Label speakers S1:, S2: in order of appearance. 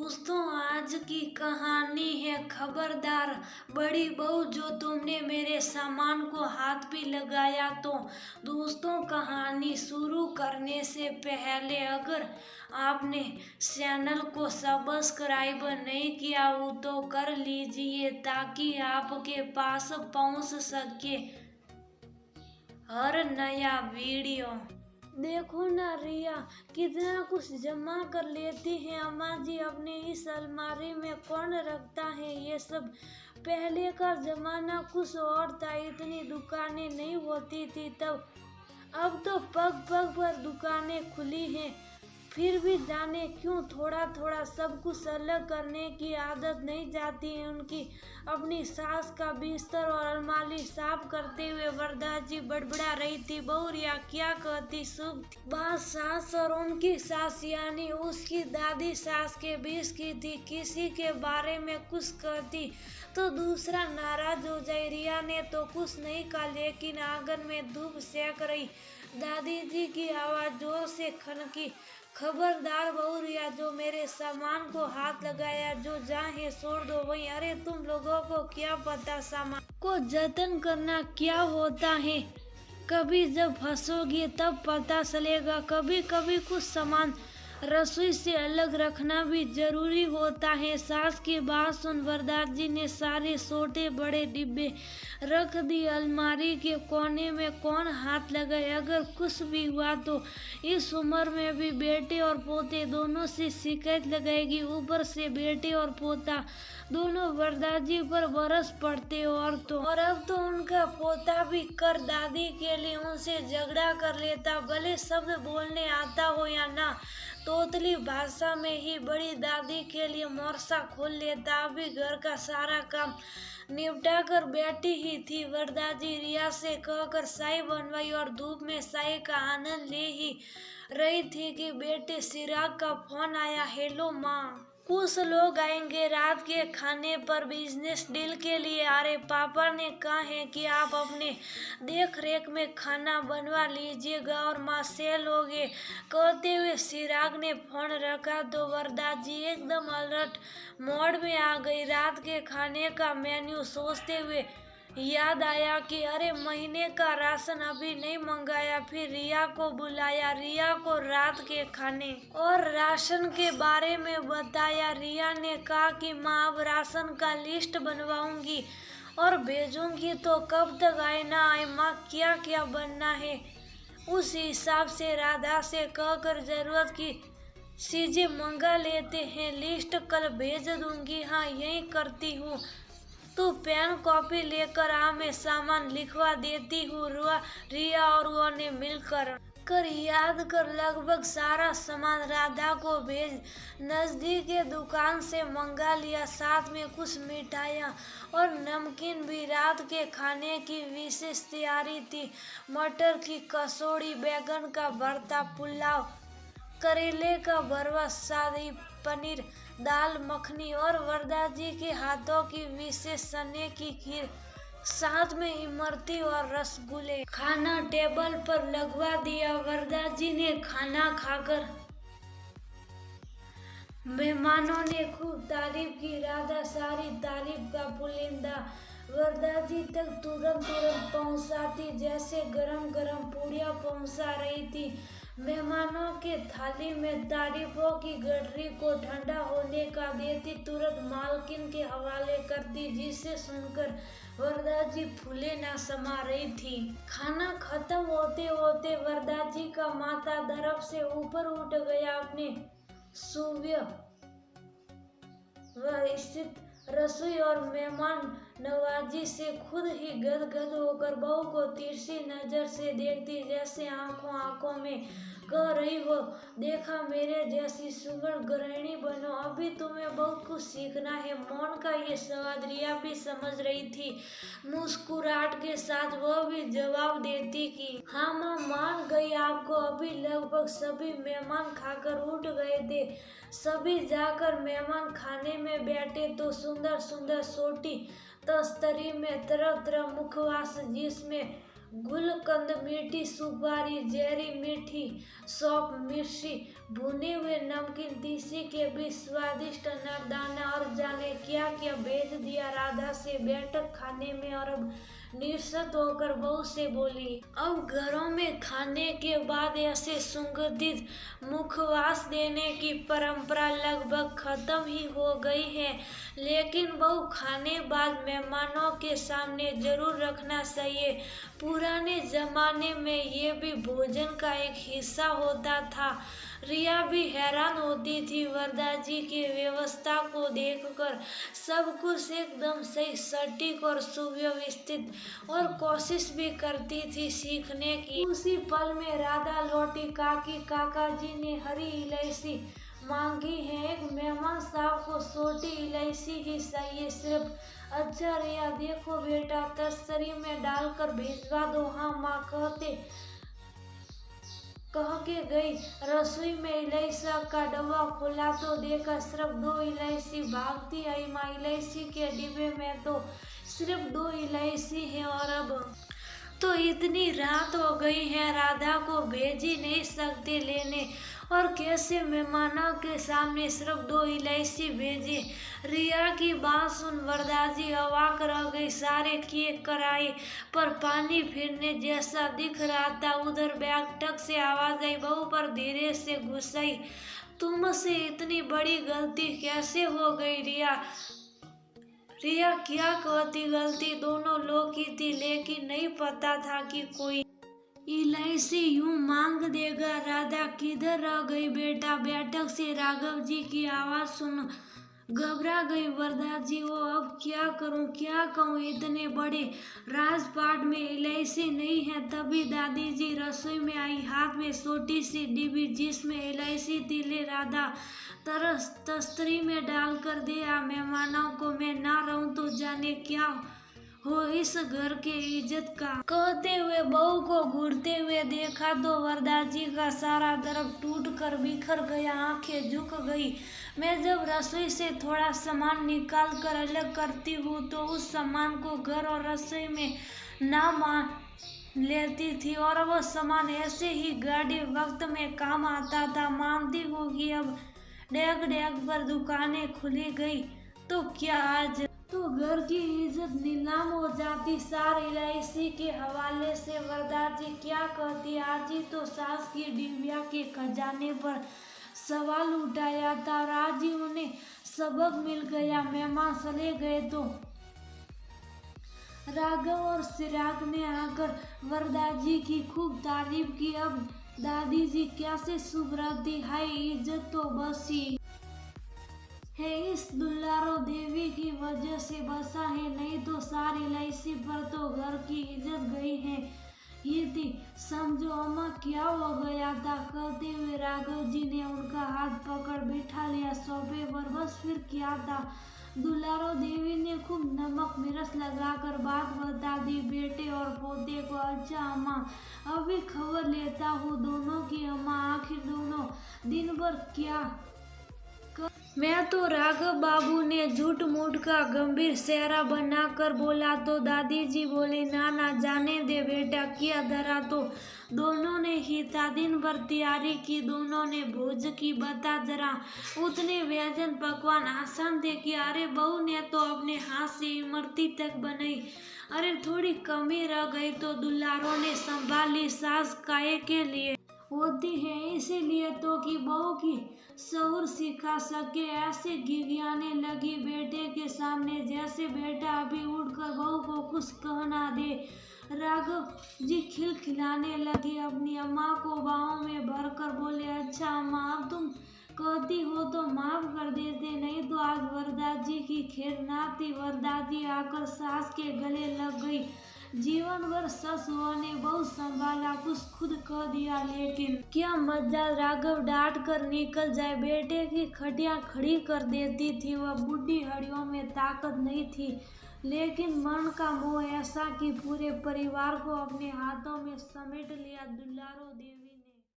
S1: दोस्तों, आज की कहानी है खबरदार बड़ी बहू, जो तुमने मेरे सामान को हाथ भी लगाया तो। दोस्तों, कहानी शुरू करने से पहले अगर आपने चैनल को सब्सक्राइब नहीं किया हो तो कर लीजिए, ताकि आपके पास पहुंच सके हर नया वीडियो। देखो ना रिया, कितना कुछ जमा कर लेती है अम्मा जी अपने इस अलमारी में। कौन रखता है ये सब? पहले का जमाना कुछ और था, इतनी दुकानें नहीं होती थी तब। अब तो पग पग पर दुकानें खुली हैं। फिर भी जाने क्यों थोड़ा थोड़ा सब कुछ अलग करने की आदत नहीं जाती है उनकी। अपनी सास का बिस्तर और अलमारी साफ करते हुए वरदा जी बड़बड़ा रही थी। बहू रिया क्या कहती शुभ बात सास और उनकी सास यानी उसकी दादी सास के बीच की थी। किसी के बारे में कुछ कहती तो दूसरा नाराज हो जाए। रिया ने तो कुछ नहीं कहा, लेकिन आंगन में धूप सेक रही दादी जी की आवाज जोर से खनकी, खबरदार बहू रिया, जो मेरे सामान को हाथ लगाया, जो जहाँ है छोड़ दो वहीं। अरे तुम लोगों को क्या पता सामान को जतन करना क्या होता है? कभी जब फंसोगी तब पता चलेगा। कभी कभी कुछ सामान रसोई से अलग रखना भी जरूरी होता है। सास की बात सुन वरदार जी ने सारे छोटे बड़े डिब्बे रख दी अलमारी के कोने में। कौन हाथ लगाए? अगर कुछ भी हुआ तो इस उम्र में भी बेटे और पोते दोनों से शिकायत लगाएगी। ऊपर से बेटे और पोता दोनों वरदा जी पर बरस पड़ते और अब तो उनका पोता भी कर दादी के लिए उनसे झगड़ा कर लेता, भले शब्द बोलने आता हो या ना। तोतली भाषा में ही बड़ी दादी के लिए मोर्चा खोल लेता। अभी घर का सारा काम निपटा कर बैठी ही थी वरदा जी। रिया से कहकर चाय बनवाई और धूप में चाय का आनंद ले ही रही थी कि बेटे चिराग का फोन आया। हेलो माँ, कुछ लोग आएंगे रात के खाने पर बिजनेस डील के लिए। अरे पापा ने कहा है कि आप अपने देख रेख में खाना बनवा लीजिएगा और माँ सेल हो गए। कहते हुए चिराग ने फोन रखा तो वरदा जी एकदम अलर्ट मोड में आ गई। रात के खाने का मेन्यू सोचते हुए याद आया कि अरे महीने का राशन अभी नहीं मंगाया। फिर रिया को बुलाया, रिया को रात के खाने और राशन के बारे में बताया। रिया ने कहा कि माँ अब राशन का लिस्ट बनवाऊंगी और भेजूंगी, तो कब तक आए ना आए माँ क्या क्या बनना है उस हिसाब से राधा से कहकर जरूरत की चीजें मंगा लेते हैं। लिस्ट कल भेज दूंगी। हाँ यही करती हूँ, तू पेन कॉपी लेकर आ, मैं सामान लिखवा देती हूँ। रिया और वो ने मिलकर याद कर लगभग सारा सामान राधा को भेज नजदीक के दुकान से मंगा लिया। साथ में कुछ मिठाइयाँ और नमकीन भी। रात के खाने की विशेष तैयारी थी। मटर की कचौड़ी, बैगन का भरता, पुलाव, करेले का भरवा, शाही पनीर, दाल मखनी और वरदा जी के हाथों की विशेष चने की खीर, साथ में इमरती और रसगुल्ले। खाना टेबल पर लगवा दिया। वरदा जी ने खाना खाकर मेहमानों ने खूब तारीफ की। राधा सारी तारीफ का पुलिंदा वरदा जी तक तुरंत पहुंचाती, जैसे गरम गरम पूड़ियाँ पहुंचा रही थी। मेहमानों के थाली में तारीफों की गठरी को ठंडा होने का देती, तुरंत मालकिन के हवाले करती, जिसे सुनकर वरदा जी फूले न समा रही थी। खाना खत्म होते होते वरदा जी का माथा दर्द से ऊपर उठ गया। अपने सुव्य वह स्थित रसोई और मेहमान नवाजी से खुद ही गदगद होकर बहू को तिरछी नजर से देखती, जैसे आंखों आंखों में कह रही हो, देखा मेरे जैसी सुगढ़ गृहिणी बनो, अभी तुम्हें बहुत कुछ सीखना है। मौन का ये स्वाद रिया भी समझ रही थी। मुस्कुराहट के साथ वह भी जवाब देती कि हाँ माँ, मान गई आपको। अभी लगभग सभी मेहमान खाकर उठ गए थे। सभी जाकर मेहमान खाने में बैठे तो सुंदर सुंदर छोटी तस्तरी में तरह तरह मुखवास, जिसमें गुलकंद, मीठी सुपारी, जहरी मीठी सौंफ, मिर्ची, भुने हुए नमकीन, तीसी के बीज, स्वादिष्ट अनारदाना और जाने क्या क्या भेज दिया राधा से बैठक खाने में। और अब निरसत होकर बहू से बोली, अब घरों में खाने के बाद ऐसे सुगंधित मुखवास देने की परंपरा लगभग खत्म ही हो गई है, लेकिन बहू खाने बाद मेहमानों के सामने जरूर रखना चाहिए। पुराने जमाने में ये भी भोजन का एक हिस्सा होता था। रिया भी हैरान होती थी वरदा जी की व्यवस्था को देखकर। सब कुछ एकदम सही, सटीक और सुव्यवस्थित, और कोशिश भी करती थी सीखने की। उसी पल में राधा लौटी। काकी, काका जी ने हरी इलायची मांगी है, एक मेहमान साहब को छोटी इलायची ही चाहिए सिर्फ। अच्छा रिया, देखो बेटा, तस्तरी में डालकर भिजवा दो। हाँ माँ, कह के गई। रसोई में इलायची का डब्बा खोला तो देखा सिर्फ 2 इलायची। भागती आई माँ, इलायची के डिब्बे में तो सिर्फ 2 इलायची है, और अब तो इतनी रात हो गई है, राधा को भेज ही नहीं सकते लेने, और कैसे मेहमानों के सामने सिर्फ 2 इलायची भेजे। रिया की बात सुन वरदाजी अवाक रह गई। सारे केक कराए पर पानी फिरने जैसा दिख रहा था। उधर बैग टक से आवाज आई, बहू पर धीरे से घुसाई। तुमसे इतनी बड़ी गलती कैसे हो गई रिया? रिया क्या कहती, गलती दोनों लोग की थी, लेकिन नहीं पता था कि कोई इलायची यूं मांग देगा। राधा किधर रह गई बेटा? बैठक से राघव जी की आवाज सुन घबरा गई वरदा जी। वो अब क्या करूं, क्या कहूं, इतने बड़े राजपाट में इलायची नहीं है। तभी दादी जी रसोई में आई, हाथ में छोटी सी डिब्बी जिसमें इलायची थी। ले राधा, तरस तस्तरी में डालकर दे आ मेहमानों को। मैं ना रहूं तो जाने क्या हो इस घर के इज्जत का। कहते हुए बहू को घूरते हुए देखा तो वरदा जी का सारा दर्द टूट कर बिखर गया, आंखें झुक गई। मैं जब रसोई से थोड़ा सामान निकाल कर अलग करती हूँ तो उस सामान को घर और रसोई में ना मान लेती थी, और वो सामान ऐसे ही गाड़ी वक्त में काम आता था। मानती हूँ कि अब डेग डेग पर दुकानें खुली गई तो क्या आज तो घर की इज्जत नीलाम हो जाती। सार इलायची के हवाले से वरदा जी क्या कहती, आज ही तो सास की डिबिया के खजाने पर सवाल उठाया था, और आज ही उन्हें सबक मिल गया। मेहमान चले गए तो राघव और चिराग ने आकर वरदा जी की खूब तारीफ की। अब दादी जी कैसे शुभ रहती, हाय इज्जत तो बसी है इस दुलारो देवी की वजह से बसा है, नहीं तो सारी इलायची पर तो घर की इज्जत गई है। ये थी समझो अम्मा क्या हो गया था। कहते हुए राघव जी ने उनका हाथ पकड़ बिठा लिया सोफे पर। बस फिर क्या था, दुलारो देवी ने खूब नमक मिर्च लगाकर बात बता दी बेटे और पोते को। अच्छा अम्मा, अभी खबर लेता हूँ दोनों की। अम्मा आखिर दोनों दिन भर क्या मैं तो राघव बाबू ने झूठ मूठ का गंभीर चेहरा बनाकर बोला तो दादी जी बोली, ना ना जाने दे बेटा, किया धरा तो दोनों ने ही था। दिन भर तैयारी की, दोनों ने भोज की। बता जरा उतने व्यंजन पकवान आसान थे कि अरे बहू ने तो अपने हाथ से इमरती तक बनाई, अरे थोड़ी कमी रह गई तो दुलारों ने संभाली। सास काहे के लिए होती है, इसीलिए तो कि बहू की शऊर सिखा सके। ऐसे गिगियाने लगी बेटे के सामने जैसे बेटा अभी उठकर बहू को कुछ कहना दे। राघव जी खिलखिलाने लगे, अपनी अम्मा को बाहों में भरकर बोले, अच्छा अम्मा, अब तुम कहती हो तो माफ कर देते, नहीं तो आज वरदा जी की खैर ना थी। वरदा जी आकर सास के गले लग गई। जीवन भर सस ने बहुत संभाला, कुछ खुद कह दिया, लेकिन क्या मजा, राघव डांट कर निकल जाए, बेटे की खटिया खड़ी कर देती थी। वह बूढ़ी हड्डियों में ताकत नहीं थी, लेकिन मन का मोह ऐसा कि पूरे परिवार को अपने हाथों में समेट लिया। दुलारो देवी